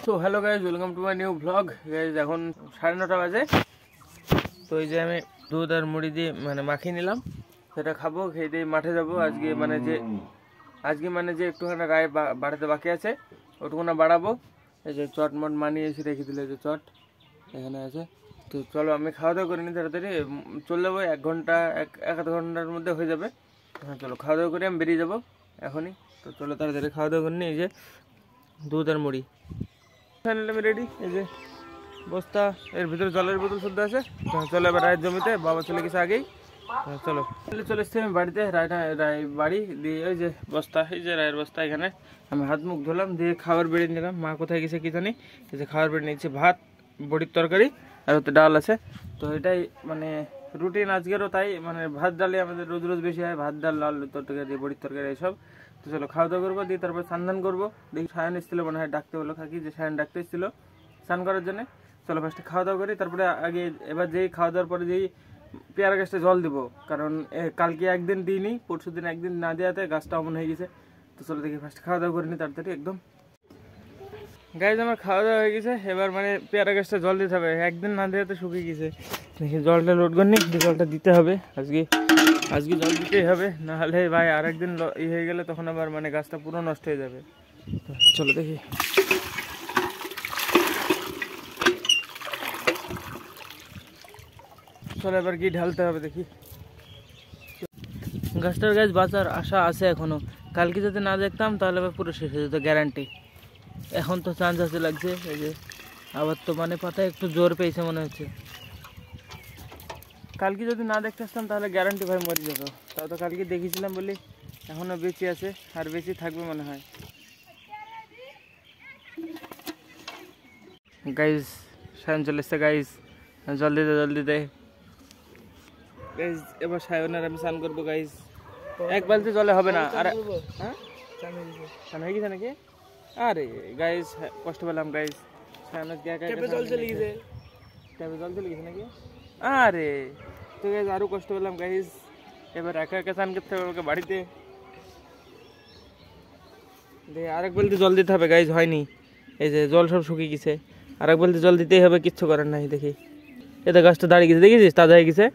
তো hello guys, welcome to my new blog. Guys এখন 9:30 বাজে। তো এই যে আমি দুধ আর মুড়ি দিয়ে মানে মাখিয়ে নিলাম, সেটা খাবো। খেয়ে দিয়ে মাঠে যাবো। আজকে মানে যে একটুখানি রায় বাড়াতে বাকি আছে, ওটুকুনা বাড়াবো। এই যে চটমট মানিয়ে এসে রেখে দিলে, যে চট এখানে আছে। তো চলো আমি খাওয়া দাওয়া করিনি, তাড়াতাড়ি চলে যাবো। 1 ঘন্টা এক আধ ঘন্টার মধ্যে হয়ে যাবে। হ্যাঁ চলো খাওয়া দাওয়া করে আমি বেরিয়ে যাবো এখনই। তো চলো তাড়াতাড়ি খাওয়া দাওয়া করে নিই। এই যে দুধ আর মুড়ি আমি রেডি। এই যে বস্তা, এর ভিতরে জলের বোতল শুদ্ধ আছে। চলো এবার রায়ের জমিতে, বাবা চলে গেছে আগেই। চলো চলে এসছি আমি বাড়িতে। রায় বাড়ি দিয়ে ওই যে বস্তা, এই যে রায়ের বস্তা। এখানে আমি হাত মুখ ধুলাম, দিয়ে খাবার বেড়ে নিলাম। মা কোথায় গেছে কি জানি। এই যে খাবার বেড়ে নিয়েছি, ভাত, বড়ির তরকারি আর ওতে ডাল আছে। তো এটাই মানে রুটিন আজকেরও, তাই মানে ভাত ডালে আমাদের রোজ রোজ বেশি হয়। ভাত ডাল, লাল তরকারি, বড়ির তরকারি এইসব। তো চলো খাওয়া দাওয়া করবো, দিয়ে তারপর স্নান করবো। দেখি সায়ন এসেছিলো মনে হয়, ডাকতে হলো খাকি যে সায়ন ডাকতে এসেছিলো স্নান করার জন্য। চলো ফার্স্টে খাওয়া দাওয়া করি, তারপরে আগে এবার যেই খাওয়া দাওয়ার পরে যেই পেয়ারা গাছটা জল দিব। কারণ কালকে একদিন দিইনি, পরশু দিন একদিন না দেওয়াতে গাছটা অমন হয়ে গেছে। তো চলো দেখি ফার্স্ট খাওয়া দাওয়া করিনি তাড়াতাড়ি একদম। গাইজ আমার খাওয়া দাওয়া হয়ে গেছে। এবার মানে পেয়ারা গাছটা জল দিতে হবে, একদিন না দেওয়াতে শুকিয়ে গেছে। দেখি জলটা লোড করিনি, জলটা দিতে হবে আজকে জল দিতেই হবে, নাহলে ভাই আর একদিন হয়ে গেলে তখন আবার মানে গাছটা পুরো নষ্ট হয়ে যাবে। চলো দেখি। চলো এবার কি ঢালতে হবে দেখি। গাছটার গাছ বাঁচার আশা আছে এখনো। কালকে যদি না দেখতাম তাহলে আবার পুরো শেষ হয়ে যেত গ্যারান্টি। এখন তো চান্স আছে লাগছে। এই যে আবার তো মানে পাতা একটু জোর পেয়েছে মনে হচ্ছে। কালকে যদি না দেখতে আসতাম তাহলে গ্যারান্টি ভাই মরে যেত। তাও তো কালকে দেখেছিলাম বলি এখনো বেঁচে আছে, আর বেশি থাকবে মনে হয়। গাইজ সায়ন চলে এসছে। গাইজ জলদি দে গাইজ। এবার সায়নের আমি স্নান করবো গাইজ। 1 বালতি জলে হবে না। আর হ্যাঁ স্নান হয়ে গেছে নাকি? আরে গাইজ কষ্ট পেলাম গাইজ। সায়নের জল চলে গেছে, ট্যাপে জল চলে গেছে নাকি? আরে তো গাইজ আরো কষ্ট পেলাম গাইজ। এবার একা স্নান করতে হবে আমাকে বাড়িতে। আরেক বালতি জল দিতে হবে গাইজ, হয়নি। এই যে জল সব শুকিয়ে গেছে, আরেক বালতি জল দিতেই হবে, কিচ্ছু করার নাই। দেখি এতে গাছটা দাঁড়িয়ে গেছে, দেখেছিস তাজা হয়ে গেছে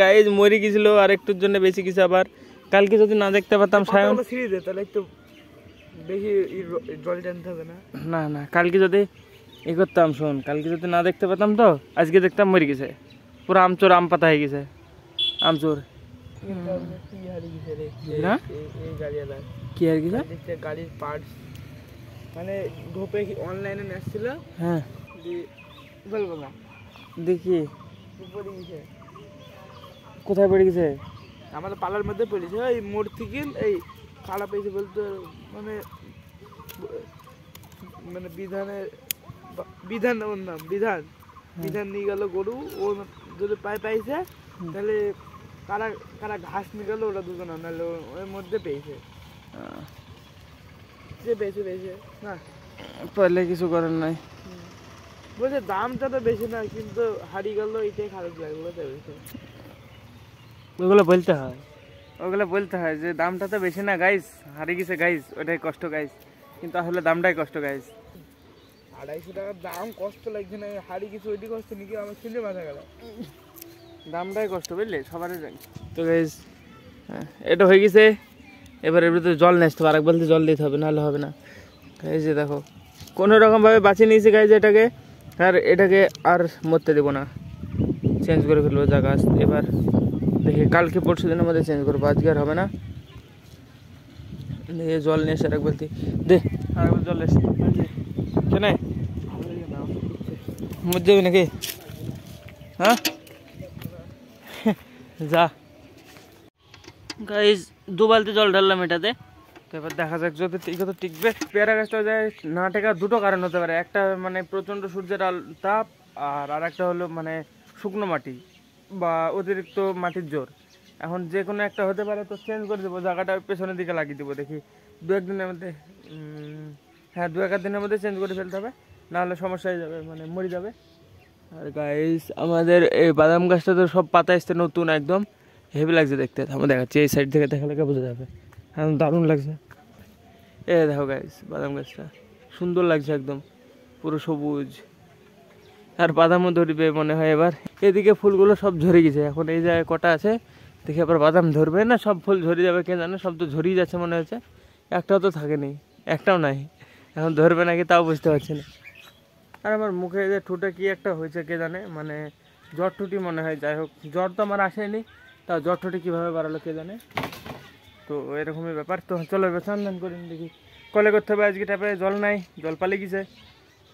গাইজ। মরে গেছিল আর একটুর জন্য বেশি কিছু। আবার কালকে যদি না দেখতে পারতাম সায়ন, তাহলে একটু বেশি জল টানতে হবে না। না কালকে যদি ই করতাম, শোন, কালকে যদি না দেখতে পেতাম তো আজকে দেখতাম মরে গেছে পুরো আমচোর, আম পাতা হয়ে গেছে আমচোর। কি আর গেছে? গাড়ির পার্টস মানে ঢোপে অনলাইনে আসছিল। হ্যাঁ বলবো না, দেখি পড়ে গেছে। কোথায় পড়ে গেছে? আমাদের পালার মধ্যে পড়েছে। এই মোড় থেকে এই খারাপ পেয়েছে বলতে মানে মানে বিধান ওর নাম বিধান নিয়ে গেল গরু। ও যদি পাইছে তাহলে কারা কারা ঘাস নিয়ে গেল, ওরা দুজন নাহলে ওর মধ্যে পেয়েছে। যে পেয়েছে না পারলে কিছু করার নাই। বলছে দামটা তো বেশি না, কিন্তু হারিয়ে গেল, এটাই খারাপ লাগলো। ওগুলো বলতে হয় যে দামটা তো বেশি না গাইস, হারিয়ে গেছে গাইস, ওটাই কষ্ট গাইস। কিন্তু আসলে দামটাই কষ্ট গাইস। 250 টাকার দাম কষ্ট লাগছে না, হারিয়ে গেছে ওইটি কষ্ট নাকি? আমার শুনে মাথা গেল। দামটাই কষ্ট, বুঝলে, সবারই জানি তো গাইস। এটা হয়ে গেছে। এবার এর ভিতরে জল নিয়ে আসতে হবে, আরেক বলতে জল দিতে হবে, নাহলে হবে না গাইস। দেখো কোনো রকমভাবে বাঁচিয়ে নিয়েছি গাইস এটাকে, আর এটাকে আর মরতে দেবো না, চেঞ্জ করে ফেলবো জায়গা। এবার দেখি কালকে পরশু দিনের মধ্যে চেঞ্জ করবো, আজকে আর হবে না। দেখে জল নিয়ে এসে আরেক বলতে দে, আরেকবার জল এসে কেন মর যাবি নাকি? হ্যাঁ যা গাইজ, 2 বালতি জল ঢাললাম এটাতে। তো এবার দেখা যাক যদি কত টিকবে। পেয়ারা গাছটা যায় না টেকা দুটো কারণ হতে পারে। একটা মানে প্রচণ্ড সূর্যের তাপ, আর একটা হলো মানে শুকনো মাটি বা অতিরিক্ত মাটির জোর। এখন যে কোনো একটা হতে পারে। তো চেঞ্জ করে দেবো, জায়গাটা পেছনের দিকে লাগিয়ে দেবো। দেখি 2-1 দিনের মধ্যে, হ্যাঁ 2-1 দিনের মধ্যে চেঞ্জ করে ফেলতে হবে, নাহলে সমস্যা হয়ে যাবে, মানে মরে যাবে। আর গাইস আমাদের এই বাদাম গাছটা তো সব পাতা এসছে নতুন, একদম হেভি লাগছে দেখতে। আমি দেখাচ্ছি, এই সাইড থেকে দেখালে বোঝা যাবে, একদম দারুণ লাগছে। এ দেখো গাইস বাদাম গাছটা সুন্দর লাগছে, একদম পুরো সবুজ। আর বাদামও ধরবে মনে হয় এবার। এদিকে ফুলগুলো সব ঝরে গেছে, এখন এই জায়গায় কটা আছে দেখি আবার বাদাম ধরবে না, সব ফুল ঝরে যাবে কে জানে, সব তো ঝরিয়ে যাচ্ছে মনে হচ্ছে, একটাও তো থাকেনি, একটাও নাই। এখন ধরবে নাকি তাও বুঝতে পারছি না। আর আমার মুখে যে ঠোঁটে কি একটা হয়েছে কে জানে, মানে জ্বর টুটি মনে হয়। যাই হোক, জ্বর তো আমার আসেনি, তাও জ্বর টুটি কীভাবে বাড়ালো কে জানে। তো এরকমই ব্যাপার। তো চলো এবার স্নান করি, দেখি কলে করতে হবে আজকে, টাইপে জল নাই, জল পালিয়ে গেছে।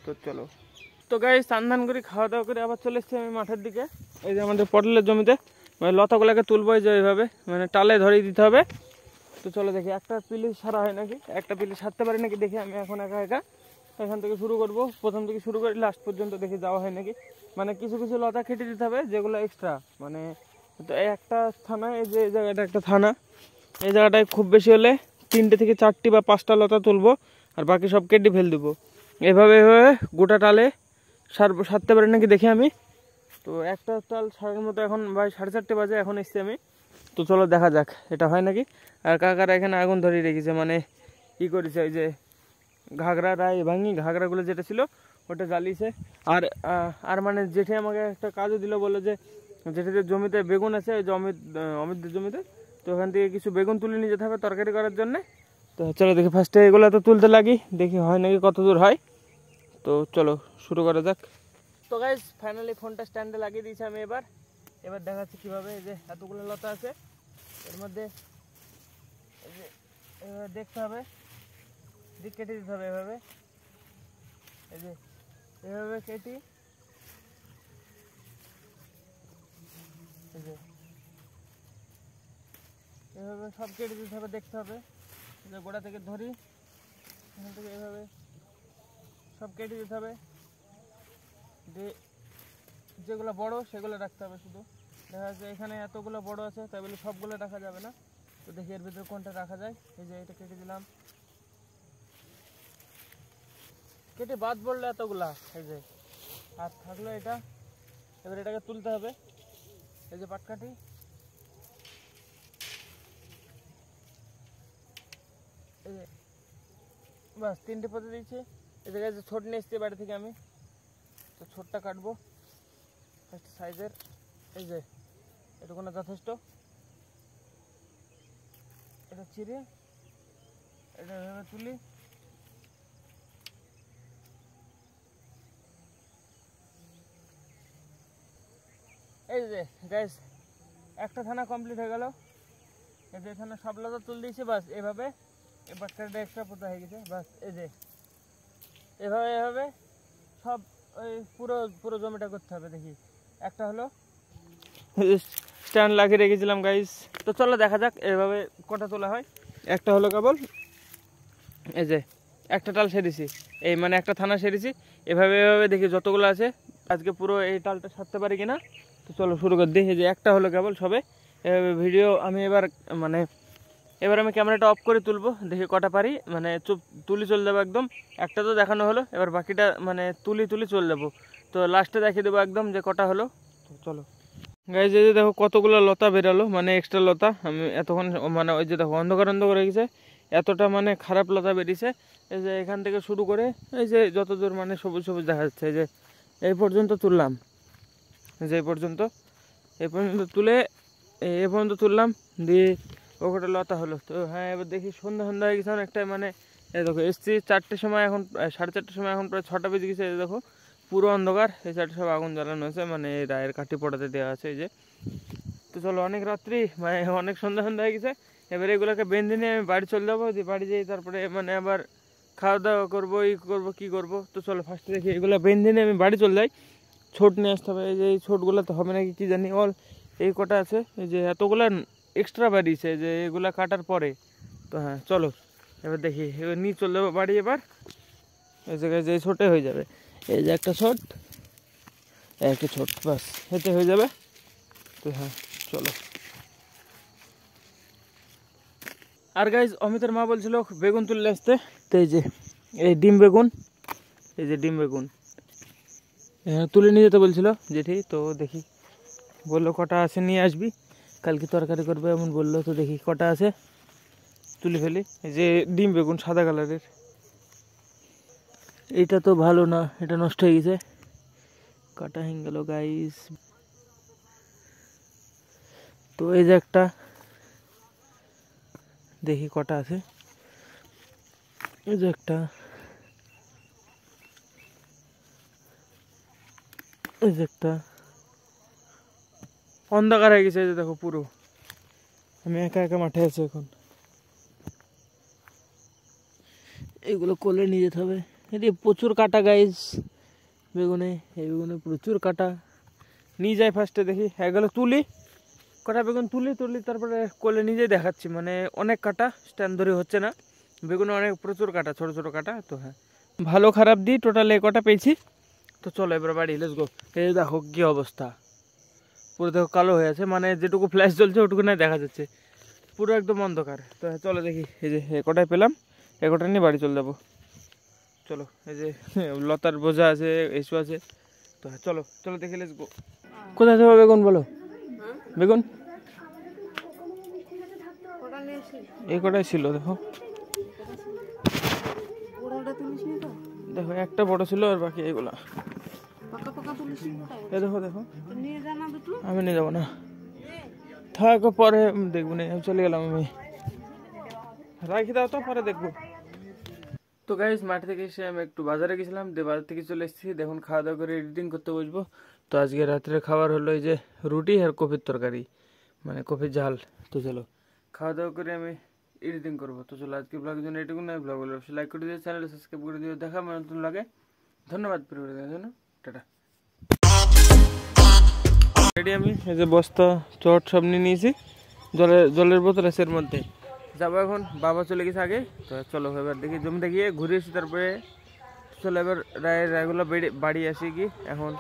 তো চলো, তো গাই স্নান করি, খাওয়া দাওয়া করে আবার চলে এসছি আমি মাঠের দিকে। এই যে আমাদের পটলের জমিতে মানে লতাগুলোকে তুলবো যে এইভাবে, মানে টালে ধরিয়ে দিতে হবে। তো চলো দেখি একটা পিলি সারা হয় নাকি, একটা পিলি সারতে পারি নাকি দেখি। আমি এখন একা একা এখান থেকে শুরু করব, প্রথম থেকে শুরু করি লাস্ট পর্যন্ত দেখি যাওয়া হয় নাকি। মানে কিছু কিছু লতা কেটে দিতে হবে যেগুলো এক্সট্রা, মানে তো একটা থানা, এই যে এই জায়গাটা একটা থানা, এই জায়গাটায় খুব বেশি হলে 3টে থেকে 4টি বা 5টা লতা তুলবো, আর বাকি সব কেটে ফেল দেবো। এভাবে এভাবে গোটা টালে সারতে পারি নাকি দেখি আমি। তো একটা টাল সারার মতো এখন ভাই 4:30 বাজে, এখন এসছি আমি। তো চলো দেখা যাক এটা হয় নাকি। আর কাকারা এখানে আগুন ধরিয়ে রেখেছে, মানে ই করেছে, ওই যে ঘাগরা রায় ভাঙি ঘাগরাগুলো যেটা ছিল ওটা জ্বালিয়েছে। আর আর মানে জেঠে আমাকে একটা কাজও দিল, বলে যে জেঠেদের জমিতে বেগুন আছে, ওই যে অমিতদের জমিতে, তো ওখান থেকে কিছু বেগুন তুলে নিয়ে যেতে হবে তরকারি করার জন্যে। তো চলো দেখি ফার্স্টে এগুলো তো তুলতে লাগি, দেখি হয় নাকি কত দূর হয়। তো চলো শুরু করা যাক। তো গাইস ফাইনালি ফোনটা স্ট্যান্ডে লাগিয়ে দিয়েছি আমি। এবার দেখাচ্ছি কীভাবে। এই যে এতগুলো লতা আছে এর মধ্যে, এই যে এভাবে দেখতে হবে, দিক কেটে দিতে হবে এভাবে, এই যে এভাবে কেটে, এই যে এভাবে সব কেটে দিতে হবে, দেখতে হবে যে গোড়া থেকে ধরি, এখান থেকে এভাবে সব কেটে দিতে হবে। দিয়ে যেগুলো বড় সেগুলো রাখতে হবে শুধু। দেখা যাচ্ছে এখানে এতগুলো বড় আছে, তাই বলে সবগুলো রাখা যাবে না। তো দেখি এর ভিতরে কোনটা রাখা যায়। এই যে এটা কেটে দিলাম, কেটে বাদ পড়লো এতগুলা, এই যে আর থাকলো এটা। এবার এটাকে তুলতে হবে, এই যে পাটকাঠি, এই যে বাস 3টে পথে দিয়েছি। এই জায়গায় যে ছোট নিয়ে এসছি বাড়ি থেকে আমি, তো ছোটটা কাটবো ফার্স্ট সাইজের। এই যে এটুকুনা যথেষ্ট, এটা চিড়ে এটা এভাবে তুলি। এই যে গাইস একটা থানা কমপ্লিট হয়ে গেল। এই যে এখানে সব লতা তুল দিয়েছি, বাস এভাবে এই বাটকাটা এক্সট্রা পোতা হয়ে গেছে। বাস এই যে এভাবে এভাবে সব ওই পুরো পুরো জমিটা করতে হবে। দেখি একটা হলো, স্ট্যান্ড লাগিয়ে রেখেছিলাম গাইস। তো চলো দেখা যাক এভাবে কটা তোলা হয়। একটা হলো কেবল, এই যে একটা টাল সেরেছি, এই মানে একটা থানা সেরেছি। এভাবে এভাবে দেখি যতগুলো আছে আজকে পুরো এই টালটা সারতে পারি কিনা। তো চলো শুরু করে দিই। এই যে একটা হলো কেবল সবে। এভাবে ভিডিও আমি এবার আমি ক্যামেরাটা অফ করে তুলবো, দেখি কটা পারি, মানে তুলি চলে যাবো একদম। একটা তো দেখানো হলো, এবার বাকিটা মানে তুলি চলে যাবো। তো লাস্টে দেখিয়ে দেবো একদম যে কটা হলো। তো চলো গাইজ, এই যে দেখো কতগুলো লতা বেরালো, মানে এক্সট্রা লতা। আমি এতক্ষণ মানে ওই যে দেখো অন্ধকার হয়ে গেছে, এতটা মানে খারাপ লতা বেরিয়েছে। এই যে এখান থেকে শুরু করে এই যে যত দূর মানে সবুজ সবুজ দেখা যাচ্ছে, এই যে এই পর্যন্ত তুললাম, এই যে এই পর্যন্ত তুললাম দিয়ে ওটা লতা হলো। তো হ্যাঁ এবার দেখি সন্ধ্যা হয়ে গেছে অনেকটা, মানে এই দেখো এসছি 4টের সময়, এখন 4:30 সময়, এখন প্রায় 6টা বেজে গেছে। এই দেখো পুরো অন্ধকার, এই 4টে সব আগুন জ্বালানো হয়েছে, মানে রায়ের কাঠি পড়াতে দেওয়া আছে এই যে। তো চলো অনেক রাত্রি, মানে অনেক সন্ধ্যা হয়ে গেছে। এবার এগুলোকে বেঁধে নিয়ে আমি বাড়ি চলে যাবো, দিয়ে বাড়ি যাই তারপরে মানে আবার খাওয়া দাওয়া করবো, কী করবো। তো চলো ফার্স্টে দেখি এগুলো বেঁধে নিয়ে আমি বাড়ি চলে যাই। ছোট নিয়ে আসতে হবে, এই যে এই ছোটগুলো তো হবে নাকি কি জানি। এই কটা আছে, এই যে এতগুলা এক্সট্রা বাড়িয়েছে যে এগুলা কাটার পরে। তো হ্যাঁ চলো এবার দেখি, এবার নিয়ে চলে যাবো বাড়ি। এবার এই জায়গায় যে ছোটে হয়ে যাবে, এই যে একটা ছোট বাস এতে হয়ে যাবে। তো হ্যাঁ চলো। আর গাইজ অমিতের মা বলছিল বেগুন তুললে আসতে, তো এই যে এই ডিম বেগুন, এই যে ডিম বেগুন, তুলে নিয়ে যেতে বলছিল জেঠি, তো দেখি বললো কটা আছে নিয়ে আসবি, কালকে তরকারি করবে এমন বললো। তো দেখি কটা আছে তুলে ফেলি। এই যে ডিম বেগুন সাদা কালারের, এটা তো ভালো না, এটা নষ্ট হয়ে গেছে, কাটা হয়ে গেল গাইস। তো এই যে একটা, দেখি কটা আছে, এই যে একটা, এই যে একটা, অন্ধকার হয়ে গেছে। এই যে দেখো পুরো, আমি একা একা মাঠে আছি এখন। এগুলো কোলে নিয়ে যেতে হবে। এটি প্রচুর কাটা গাইজ বেগুনে, এই বেগুনে প্রচুর কাটা। নিয়ে যাই ফার্স্টে, দেখি এগুলো তুলি, কটা বেগুন তুলি তারপরে কোলে নিজেই দেখাচ্ছি। মানে অনেক কাটা, স্ট্যান্ড ধরে হচ্ছে না, বেগুনে অনেক প্রচুর কাটা, ছোট ছোট কাটা। তো হ্যাঁ, ভালো খারাপ দিই টোটাল এ কটা পেয়েছি। তো চলো এবার বাড়ি, লেটস গো। এই দেখো কি অবস্থা, পুরো দেখো কালো হয়ে আছে, মানে যেটুকু ফ্ল্যাশ জ্বলছে ওটুকু না দেখা যাচ্ছে, পুরো একদম অন্ধকার। তো চলো দেখি, এই যে এ কটাই পেলাম, এ কটা নিয়ে বাড়ি চলে যাবো। চলো, এই যে লতার বোঝা আছে, এসু আছে। তো চলো চলো দেখি, লেটস গো। কোথায় যাবো বেগুন বলো, বেগুন এই কটাই ছিল। দেখো দেখো একটা বড় ছিল আর বাকি এইগুলা। দেখো দেখো, আমি নিয়ে যাবো না, থাকো পরে দেখবো না, আমি চলে গেলাম, আমি রাখি দাও তো পরে দেখবো। তো গাইস মাঠ থেকে এসে আমি একটু বাজারে গেছিলাম, দিয়ে বাজার থেকে চলে এসেছি, দেখুন খাওয়া দাওয়া করে এডিটিং করতে বসবো। তো আজকে রাত্রে খাবার হলো এই যে রুটি আর কপির তরকারি, মানে কপির ঝাল। তো চলো খাওয়া দাওয়া করে আমি এডিটিং করবো। তো চলো আজকে ব্লগের জন্য এটুকু নয়, ব্লগ অবশ্যই লাইক করে দিও, চ্যানেল সাবস্ক্রাইব করে দিও। দেখা আমার নতুন লাগে, ধন্যবাদ পরিবারের জন্য, টাটা। রেডি আমি, এই যে বস্তা চট সব নিয়ে নিয়েছি, জলের বোতল আছে এর মধ্যে। যাবো এখন, বাবা চলে গেছে আগে। তো চলো এবার দেখি জমিতে গিয়ে ঘুরে এসি, তারপরে চলো এবার রায়গুলো বাড়ি আসি কি এখন